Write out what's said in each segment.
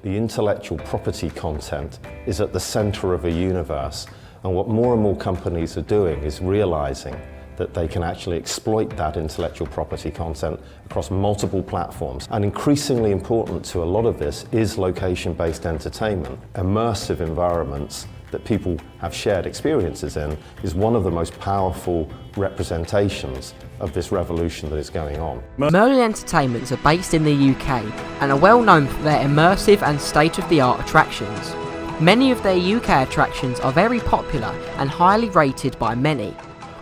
the intellectual property content is at the center of a universe, and what more and more companies are doing is realizing that they can actually exploit that intellectual property content across multiple platforms. And increasingly important to a lot of this is location-based entertainment. Immersive environments that people have shared experiences in is one of the most powerful representations of this revolution that is going on. Merlin Entertainments are based in the UK and are well known for their immersive and state-of-the-art attractions. Many of their UK attractions are very popular and highly rated by many.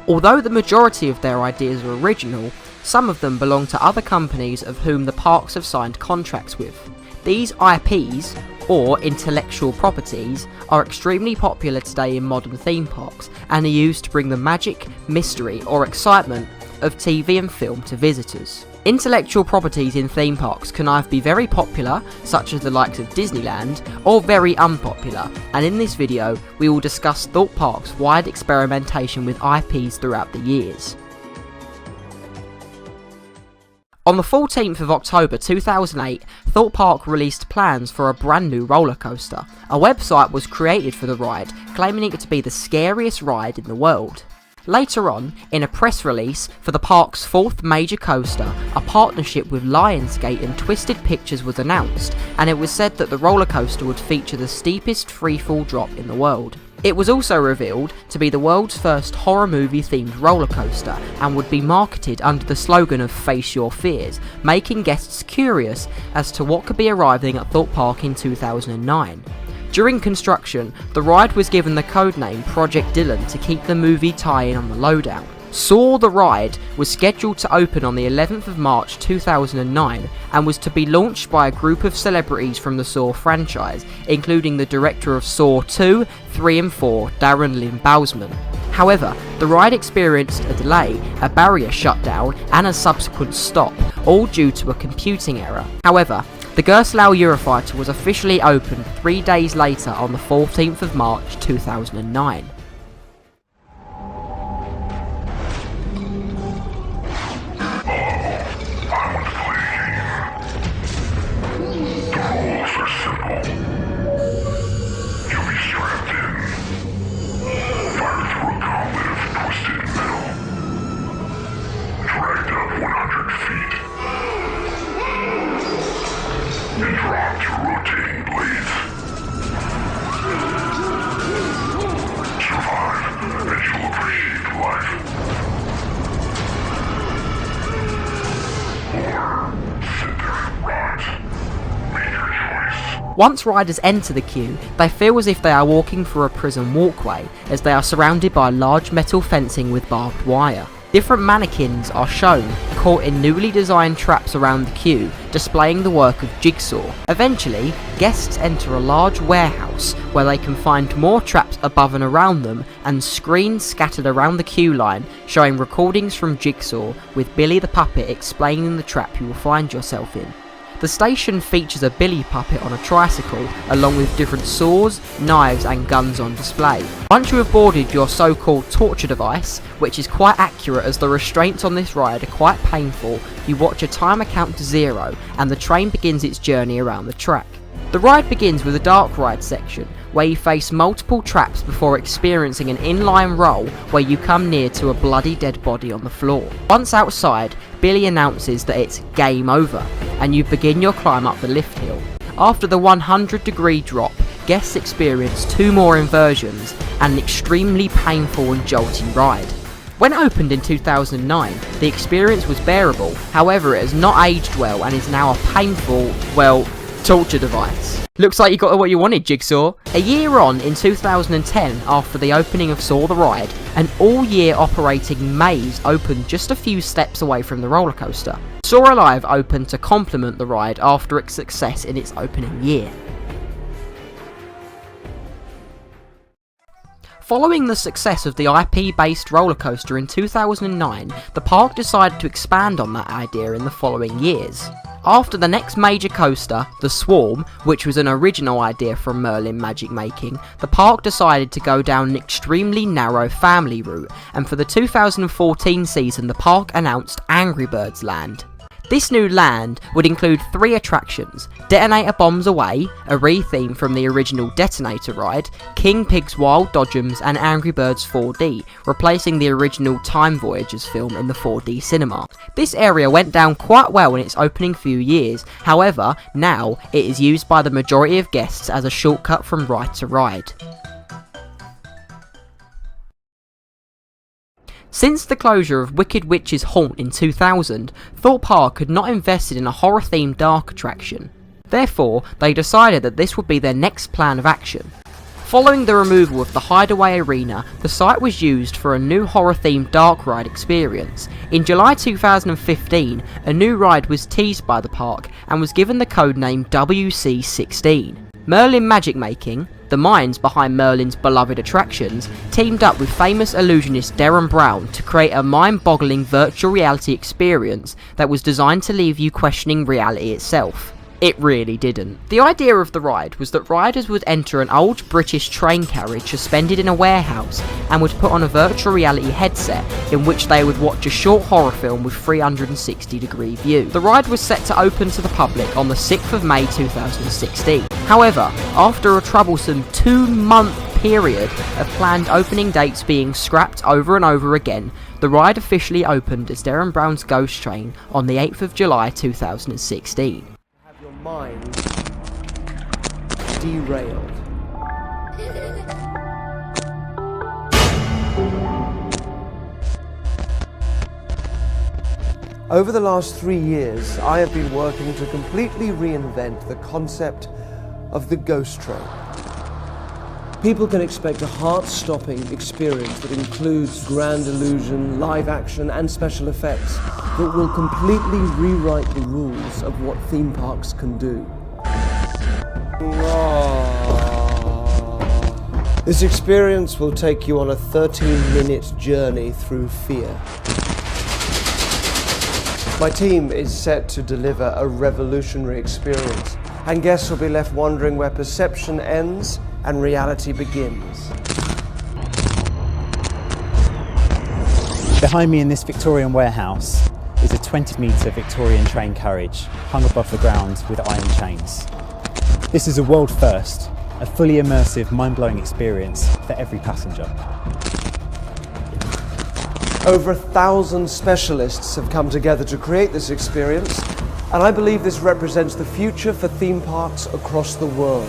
Although the majority of their ideas are original, some of them belong to other companies of whom the parks have signed contracts with. These IPs, or intellectual properties, are extremely popular today in modern theme parks and are used to bring the magic, mystery or excitement of TV and film to visitors. Intellectual properties in theme parks can either be very popular, such as the likes of Disneyland, or very unpopular, and in this video we will discuss Thorpe Park's wide experimentation with IPs throughout the years. On the 14th of October 2008, Thorpe Park released plans for a brand new roller coaster. A website was created for the ride, claiming it to be the scariest ride in the world. Later on, in a press release for the park's fourth major coaster, a partnership with Lionsgate and Twisted Pictures was announced, and it was said that the roller coaster would feature the steepest freefall drop in the world. It was also revealed to be the world's first horror movie themed roller coaster and would be marketed under the slogan of Face Your Fears, making guests curious as to what could be arriving at Thorpe Park in 2009. During construction, the ride was given the codename Project Dylan to keep the movie tie-in on the lowdown. Saw the Ride was scheduled to open on the 11th of March 2009 and was to be launched by a group of celebrities from the Saw franchise, including the director of Saw 2, 3 and 4, Darren Lynn Bousman. However, the ride experienced a delay, a barrier shutdown and a subsequent stop, all due to a computing error. However, the Gerstlauer Eurofighter was officially opened 3 days later on the 14th of March 2009. Once riders enter the queue, they feel as if they are walking through a prison walkway, as they are surrounded by large metal fencing with barbed wire. Different mannequins are shown, caught in newly designed traps around the queue, displaying the work of Jigsaw. Eventually, guests enter a large warehouse, where they can find more traps above and around them, and screens scattered around the queue line, showing recordings from Jigsaw, with Billy the Puppet explaining the trap you will find yourself in. The station features a Billy puppet on a tricycle, along with different saws, knives and guns on display. Once you have boarded your so-called torture device, which is quite accurate as the restraints on this ride are quite painful, you watch a timer count to 0 and the train begins its journey around the track. The ride begins with a dark ride section, where you face multiple traps before experiencing an inline roll where you come near to a bloody dead body on the floor. Once outside, Billy announces that it's game over, and you begin your climb up the lift hill. After the 100-degree drop, guests experience 2 more inversions and an extremely painful and jolty ride. When opened in 2009, the experience was bearable, however it has not aged well and is now a painful, torture device. Looks like you got what you wanted, Jigsaw. A year on, in 2010, after the opening of Saw the Ride, an all-year operating maze opened just a few steps away from the roller coaster. Saw Alive opened to complement the ride after its success in its opening year. Following the success of the IP-based roller coaster in 2009, the park decided to expand on that idea in the following years. After the next major coaster, the Swarm, which was an original idea from Merlin Magic Making, the park decided to go down an extremely narrow family route, and for the 2014 season the park announced Angry Birds Land. This new land would include 3 attractions: Detonator Bombs Away, a re-theme from the original Detonator ride, King Pig's Wild Dodgems, and Angry Birds 4D, replacing the original Time Voyagers film in the 4D cinema. This area went down quite well in its opening few years, however, now it is used by the majority of guests as a shortcut from ride to ride. Since the closure of Wicked Witch's Haunt in 2000, Thorpe Park had not invested in a horror-themed dark attraction. Therefore, they decided that this would be their next plan of action. Following the removal of the Hideaway Arena, the site was used for a new horror-themed dark ride experience. In July 2015, a new ride was teased by the park and was given the codename WC16. Merlin Magic Making, the minds behind Merlin's beloved attractions, teamed up with famous illusionist Derren Brown to create a mind-boggling virtual reality experience that was designed to leave you questioning reality itself. It really didn't. The idea of the ride was that riders would enter an old British train carriage suspended in a warehouse and would put on a virtual reality headset in which they would watch a short horror film with 360-degree view. The ride was set to open to the public on the 6th of May 2016. However, after a troublesome 2-month period of planned opening dates being scrapped over and over again, the ride officially opened as Derren Brown's Ghost Train on the 8th of July 2016. Mind derailed. Over the last 3 years, I have been working to completely reinvent the concept of the ghost train. People can expect a heart-stopping experience that includes grand illusion, live action, and special effects that will completely rewrite the rules of what theme parks can do. This experience will take you on a 13-minute journey through fear. My team is set to deliver a revolutionary experience, and guests will be left wondering where perception ends and reality begins. Behind me in this Victorian warehouse is a 20-metre Victorian train carriage hung above the ground with iron chains. This is a world first, a fully immersive, mind-blowing experience for every passenger. Over 1,000 specialists have come together to create this experience, and I believe this represents the future for theme parks across the world.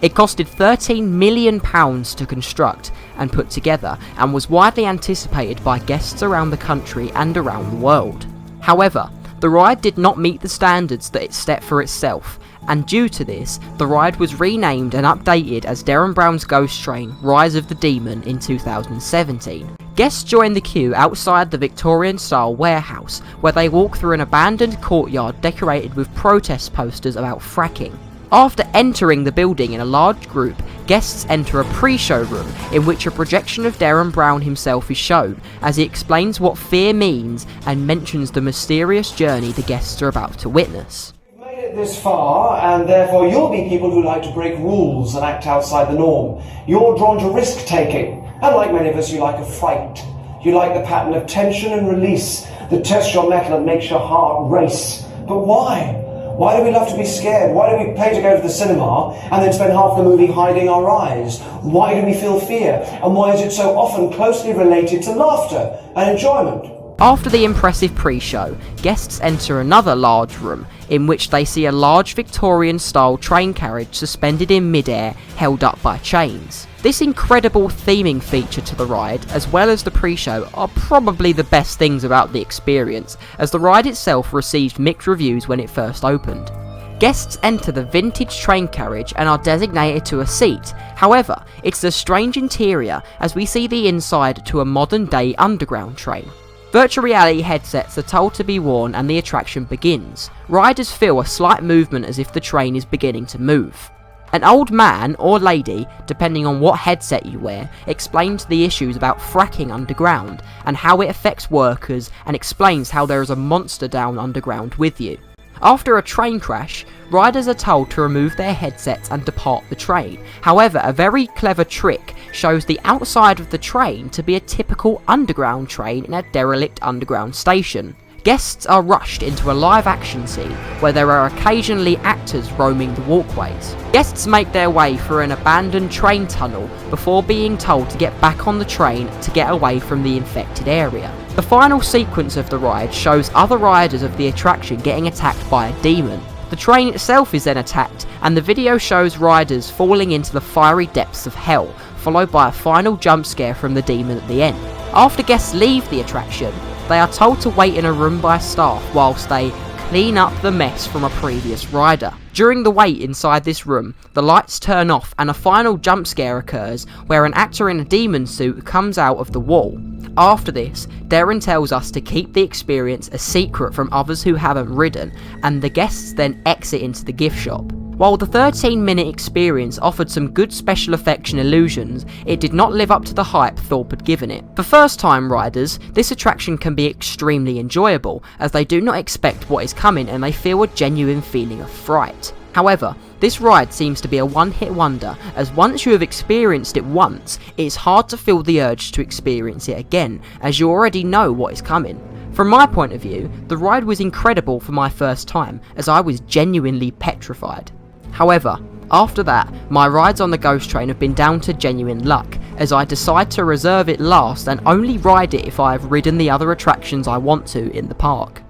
It costed £13 million to construct and put together, and was widely anticipated by guests around the country and around the world. However, the ride did not meet the standards that it set for itself, and due to this, the ride was renamed and updated as Derren Brown's Ghost Train Rise of the Demon in 2017. Guests joined the queue outside the Victorian-style warehouse, where they walk through an abandoned courtyard decorated with protest posters about fracking. After entering the building in a large group, guests enter a pre-show room in which a projection of Derren Brown himself is shown as he explains what fear means and mentions the mysterious journey the guests are about to witness. You've made it this far, and therefore you'll be people who like to break rules and act outside the norm. You're drawn to risk-taking, and like many of us, you like a fright. You like the pattern of tension and release that tests your mettle and makes your heart race. But why? Why do we love to be scared? Why do we pay to go to the cinema and then spend half the movie hiding our eyes? Why do we feel fear? And why is it so often closely related to laughter and enjoyment? After the impressive pre-show, guests enter another large room in which they see a large Victorian-style train carriage suspended in mid-air, held up by chains. This incredible theming feature to the ride, as well as the pre-show, are probably the best things about the experience, as the ride itself received mixed reviews when it first opened. Guests enter the vintage train carriage and are designated to a seat. However, it's a strange interior as we see the inside to a modern-day underground train. Virtual reality headsets are told to be worn and the attraction begins. Riders feel a slight movement as if the train is beginning to move. An old man or lady, depending on what headset you wear, explains the issues about fracking underground and how it affects workers, and explains how there is a monster down underground with you. After a train crash, riders are told to remove their headsets and depart the train. However, a very clever trick shows the outside of the train to be a typical underground train in a derelict underground station. Guests are rushed into a live action scene where there are occasionally actors roaming the walkways. Guests make their way through an abandoned train tunnel before being told to get back on the train to get away from the infected area. The final sequence of the ride shows other riders of the attraction getting attacked by a demon. The train itself is then attacked, and the video shows riders falling into the fiery depths of hell, followed by a final jump scare from the demon at the end. After guests leave the attraction, they are told to wait in a room by staff whilst they clean up the mess from a previous rider. During the wait inside this room, the lights turn off and a final jump scare occurs where an actor in a demon suit comes out of the wall. After this, Derren tells us to keep the experience a secret from others who haven't ridden, and the guests then exit into the gift shop. While the 13-minute experience offered some good special effects and illusions, it did not live up to the hype Thorpe had given it. For first-time riders, this attraction can be extremely enjoyable, as they do not expect what is coming and they feel a genuine feeling of fright. However, this ride seems to be a one-hit wonder, as once you have experienced it once, it is hard to feel the urge to experience it again, as you already know what is coming. From my point of view, the ride was incredible for my first time, as I was genuinely petrified. However, after that, my rides on the ghost train have been down to genuine luck, as I decide to reserve it last and only ride it if I have ridden the other attractions I want to in the park.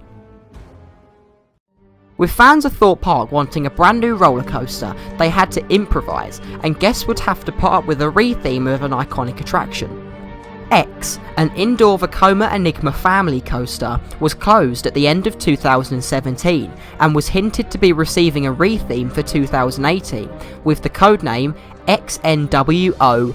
With fans of Thorpe Park wanting a brand new roller coaster, they had to improvise, and guests would have to put up with a re-theme of an iconic attraction. X, an indoor Vekoma Enigma family coaster, was closed at the end of 2017 and was hinted to be receiving a re-theme for 2018 with the codename XNWOWD.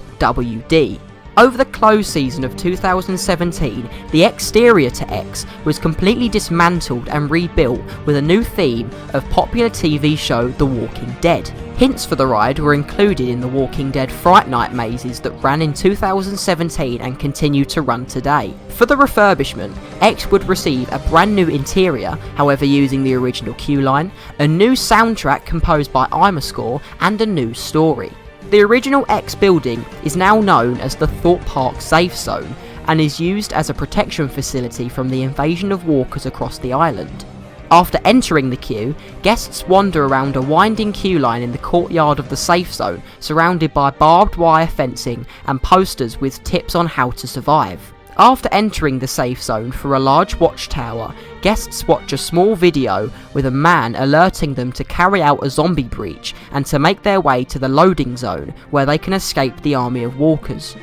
Over the close season of 2017, the exterior to X was completely dismantled and rebuilt with a new theme of popular TV show The Walking Dead. Hints for the ride were included in the Walking Dead Fright Night mazes that ran in 2017 and continue to run today. For the refurbishment, X would receive a brand new interior, however using the original queue line, a new soundtrack composed by Imascore, and a new story. The original X building is now known as the Thorpe Park Safe Zone and is used as a protection facility from the invasion of walkers across the island. After entering the queue, guests wander around a winding queue line in the courtyard of the safe zone, surrounded by barbed wire fencing and posters with tips on how to survive. After entering the safe zone through a large watchtower, guests watch a small video with a man alerting them to carry out a zombie breach and to make their way to the loading zone where they can escape the army of walkers.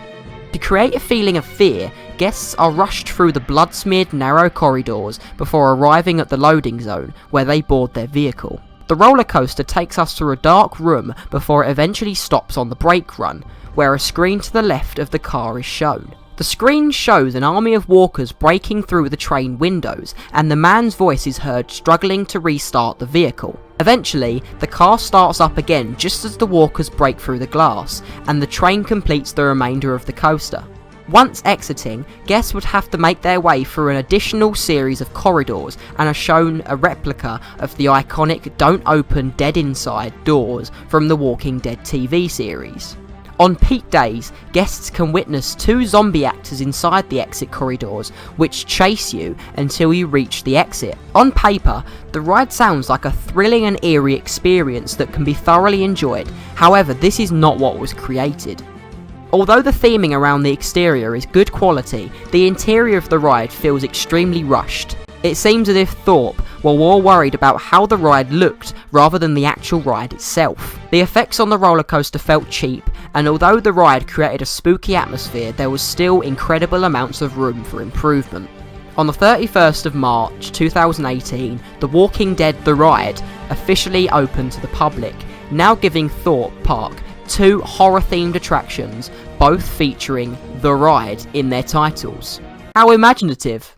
To create a feeling of fear, guests are rushed through the blood-smeared narrow corridors before arriving at the loading zone where they board their vehicle. The roller coaster takes us through a dark room before it eventually stops on the brake run, where a screen to the left of the car is shown. The screen shows an army of walkers breaking through the train windows, and the man's voice is heard struggling to restart the vehicle. Eventually, the car starts up again just as the walkers break through the glass, and the train completes the remainder of the coaster. Once exiting, guests would have to make their way through an additional series of corridors and are shown a replica of the iconic "Don't Open Dead Inside" doors from the Walking Dead TV series. On peak days, guests can witness two zombie actors inside the exit corridors, which chase you until you reach the exit. On paper, the ride sounds like a thrilling and eerie experience that can be thoroughly enjoyed, however this is not what was created. Although the theming around the exterior is good quality, the interior of the ride feels extremely rushed. It seems as if Thorpe were more worried about how the ride looked rather than the actual ride itself. The effects on the roller coaster felt cheap, and although the ride created a spooky atmosphere, there was still incredible amounts of room for improvement. On the 31st of March 2018, The Walking Dead The Ride officially opened to the public, now giving Thorpe Park two horror-themed attractions, both featuring The Ride in their titles. How imaginative!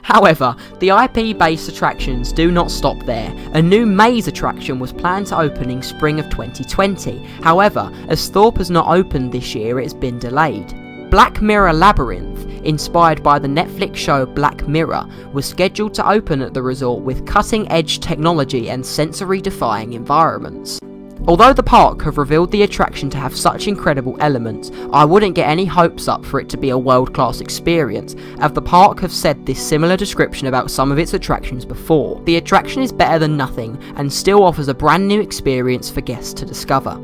However, the IP-based attractions do not stop there. A new maze attraction was planned to open in spring of 2020. However, as Thorpe has not opened this year, it has been delayed. Black Mirror Labyrinth, inspired by the Netflix show Black Mirror, was scheduled to open at the resort with cutting-edge technology and sensory-defying environments. Although the park have revealed the attraction to have such incredible elements, I wouldn't get any hopes up for it to be a world-class experience, as the park have said this similar description about some of its attractions before. The attraction is better than nothing, and still offers a brand new experience for guests to discover.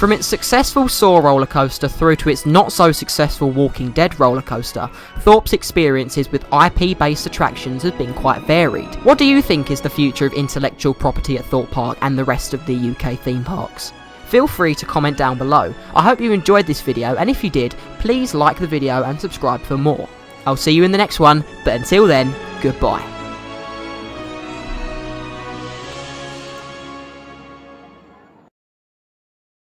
From its successful Saw roller coaster through to its not so successful Walking Dead roller coaster, Thorpe's experiences with IP-based attractions have been quite varied. What do you think is the future of intellectual property at Thorpe Park and the rest of the UK theme parks? Feel free to comment down below. I hope you enjoyed this video, and if you did, please like the video and subscribe for more. I'll see you in the next one, but until then, goodbye.